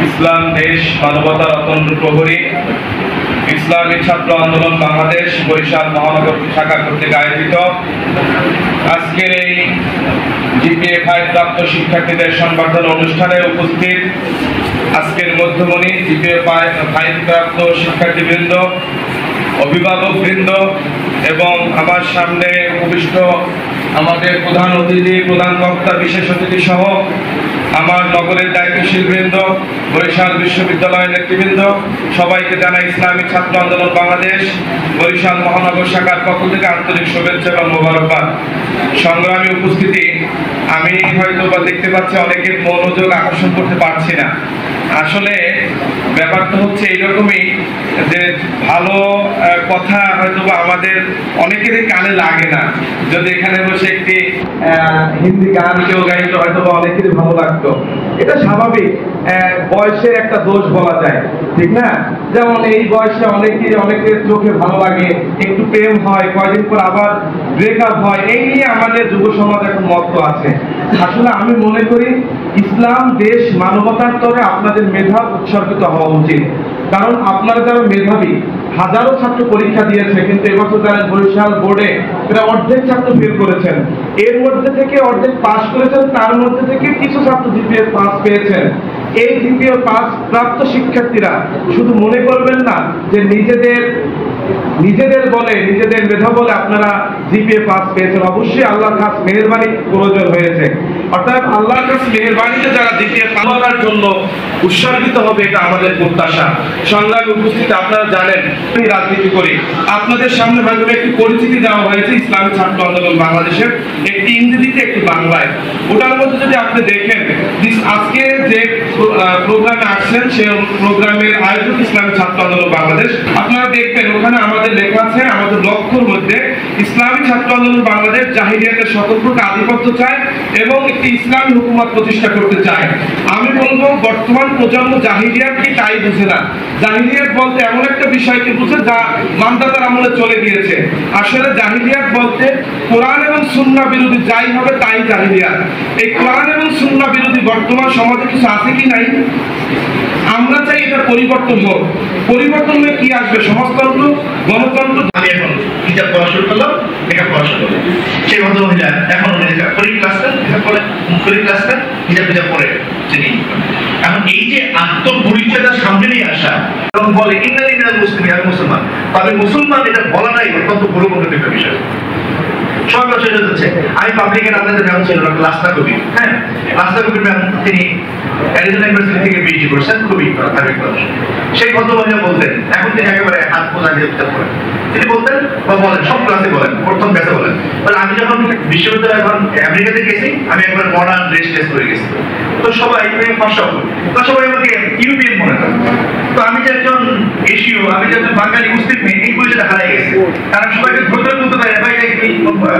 ইসলাম দেশ মানবতার অত্যন্ত প্রহরী ইসলামী ছাত্র আন্দোলন বাংলাদেশ বরিশাল মহানগর শাখা কর্তৃক আয়োজিত আজকের এই জিপিএ 5 প্রাপ্ত শিক্ষার্থীদের সংবর্ধনা অনুষ্ঠানে উপস্থিত আজকের মধ্যমণি জিপিএ 5 প্রাপ্ত শিক্ষার্থীবৃন্দ, অভিভাবকবৃন্দ এবং আমার সামনে উপবিষ্ট আমাদের প্রধান অতিথি, প্রধান বক্তা, বিশেষ অতিথি সহ আমার নগরের দায়িত্বশীল বৃন্দ, বরিশাল বিশ্ববিদ্যালয়ের নেতৃবৃন্দ, সবাইকে জানাই ইসলামী ছাত্র আন্দোলন বাংলাদেশ বরিশাল মহানগর শাখার পক্ষ থেকে আন্তরিক শুভেচ্ছা এবং মোবারকবাদ। সংগ্রামী উপস্থিতি, আমি হয়তো বা দেখতে পাচ্ছি অনেকের মনোযোগ আকর্ষণ করতে পারছি না। আসলে ব্যাপারটা হচ্ছে এইরকমই যে ভালো কথা হয়তো বা আমাদের অনেকেরই কানে লাগে না। যদি এখানে বসে একটি হিন্দি গান কেউ গাইতো হয়তো বা অনেকেরই ভালো লাগতো। এটা স্বাভাবিক, বয়সের একটা দোষ বলা যায়, ঠিক না? যেমন এই বয়সে অনেকের চোখে ভালো লাগে, একটু প্রেম হয়, কয়দিন পর আবার ব্রেকআপ হয়, এই নিয়ে আমাদের যুব সমাজ এখন মত্ত আছে। আসলে আমি মনে করি ইসলাম দেশ মানবতার তরে আপনাদের মেধা উৎসর্গিত হওয়া উচিত। কারণ আপনারা যারা মেধাবী, হাজারো ছাত্র পরীক্ষা দিয়েছে, কিন্তু এবছর যারা বরিশাল বোর্ডে প্রায় অর্ধেক ছাত্র ফেল করেছেন, এর মধ্যে থেকে অর্ধেক পাস করেছেন, তার মধ্যে থেকে কিছু ছাত্র জিপিএ পাস পেয়েছেন। এই জিপিএ পাস প্রাপ্ত শিক্ষার্থীরা শুধু মনে করবেন না যে নিজেদের মেধা বলে আপনারা জিপিএ পাস পেয়েছেন। অবশ্যই আল্লাহর কাছে মেহেরবানি প্রয়োজন হয়েছে, অর্থাৎ আল্লাহর কাছে মেহেরবানিতে যারা জিপিএ পাস করার জন্য উৎসর্গিত হবে, এটা আমাদের প্রত্যাশা। সংগ্রামী উপস্থিতি, আপনারা জানেন আমি রাজনীতি করি, আপনাদের সামনে হয়তো একটি পরিচিতি দেওয়া হয়েছে ইসলামী ছাত্র আন্দোলন বাংলাদেশের, একটি ইংরেজিতে একটি বাংলায়। ওটার মধ্যে যদি আপনি দেখেন আজকে যে প্রোগ্রামে আসছেন সে প্রোগ্রামের আয়োজক ইসলামী ছাত্র আন্দোলন বাংলাদেশ, আপনারা দেখবেন ওখানে আমাদের লেখা আছে, আমাদের লক্ষ্যর মধ্যে ইসলামী ছাত্র আন্দোলন বাংলাদেশ জাহিলিয়াতের সকল প্রকার আধিপত্য চায় এবং একটি ইসলামী হুকুমত প্রতিষ্ঠা করতে চায়। আমি বলবো বর্তমান প্রজন্ম জাহিলিয়াত কি তাই বুঝে না। জাহিলিয়াত বলতে এমন একটা বিষয়কে বুঝে যা মানদাতার আমলে চলে গিয়েছে। আসলে জাহিলিয়াত বলতে কোরআন এবং সুন্নাহ বিরোধী যাই হবে তাই জাহিলিয়াত। এই কোরআন এবং সুন্নাহ বিরোধী বর্তমান সমাজে কিছু আছে কি নাই? আমরা চাই এটা পরিবর্তন হোক। পরিবর্তন হলে কি আসবে? সমাজতন্ত্র, গণতন্ত্র। আমি এখন কিতাব পড়া শুরু করলাম, লেখাপড়া শুরু করলাম। সেই ভদ্র মহিলা এখন কিতাব পড়ে তিনি এখন এই যে আত্মপরিচয়টা সামনে নিয়ে আসা এবং বলে ইন্নালি মিনাল মুসলিমিন, আমি মুসলমান, তবে মুসলমান এটা বলাটাই অত্যন্ত গুরুত্বপূর্ণ একটা বিষয়। সব বছর হচ্ছে আমি পাবলিকের আপনাদের ম্যাম ছিল রাস্তা কবি, হ্যাঁ, রাস্তা কবির ম্যাম, তিনি অ্যারিজোনা ইউনিভার্সিটি থেকে পিএইচডি করছেন, খুবই ধার্মিক মানুষ। সেই ভদ্রমহিলা বলতেন, এখন তিনি একেবারে হাত মোজা দিয়ে উত্তর করেন, তিনি বলতেন বা বলেন, সব ক্লাসে বলেন, প্রথম ব্যাচে বলেন, আমি যখন বিশ্ববিদ্যালয়ে এখন আমেরিকাতে গেছি, আমি একবার মডার্ন ড্রেস করে গেছি, তো সবাই সবাই আমাকে ইউরোপিয়ান মনে করে। তো আমি যে একজন এশীয়, আমি যে একজন বাঙালি মুসলিম মেয়ে, এই পরিচয়টা হারাই গেছে। কারণ সবাইকে ধরে বলতে পারে ভাই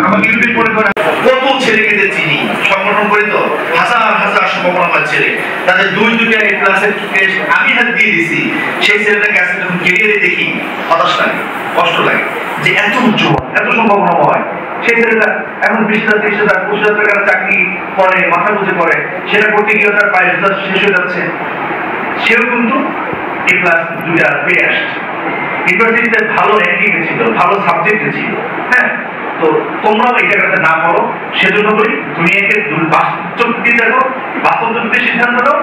আমাকে ইউরোপিয়ান মনে করে। কত ছেলেকে যে চিনি, সংগঠন করে তো হাজার সম্ভাবনা ছেলে, তাদের দুইটা ক্লাসের আমি হাত দিয়ে দিছি, সেই ছেলেটাকে আজকে যখন ক্যারিয়ারে দেখি হতাশ লাগে, কষ্ট লাগে যে এত উজ্জ্বল, এত সম্ভাবনা হয়। সেই ছেলেটা এখন 20,000, 30,000, 25,000 টাকার চাকরি করে, মাথা গুঁজে করে, সেটা করতে গিয়ে তার পায়ের শেষ হয়ে যাচ্ছে। সেও কিন্তু এই ক্লাস 2টা পেয়ে আসছে। ইউনিভার্সিটিতে ভালো র্যাঙ্কিং ছিল, ভালো সাবজেক্ট ছিল, হ্যাঁ। তো তোমরাও এই জায়গাতে না পড়ো, সেজন্য বলি দুনিয়াকে বাস্তব দেখো, বাস্তব সিদ্ধান্ত নাও।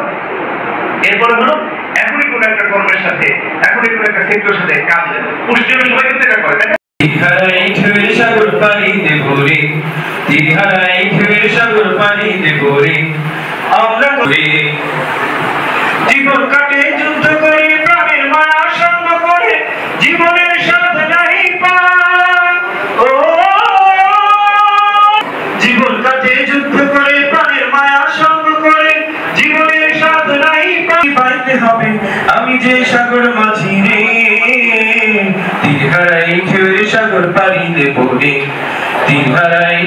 এরপরে হলো এখনই কোনো একটা কর্মের সাথে, এখনই কোনো একটা সেক্টরের সাথে কাজ দেবে। পশ্চিমে সবাই কিন্তু এটা করে, সাগর পানিতে ভরে, সাগর পানিতে ভরে আমরা জীবন কাটে যুদ্ধ করে, প্রাণের মায়া সঙ্গ করে, জীবনের স্বাদ নাই পায়। ও জীবন কাটে যুদ্ধ করে, প্রাণের মায়া সঙ্গ করে, জীবনের স্বাদ নাই পাইতে হবে আমি যে সাগর মাঝি রে, তীর হারাই ঢেউয়ের সাগর পানিতে পড়ে, তীর হারাই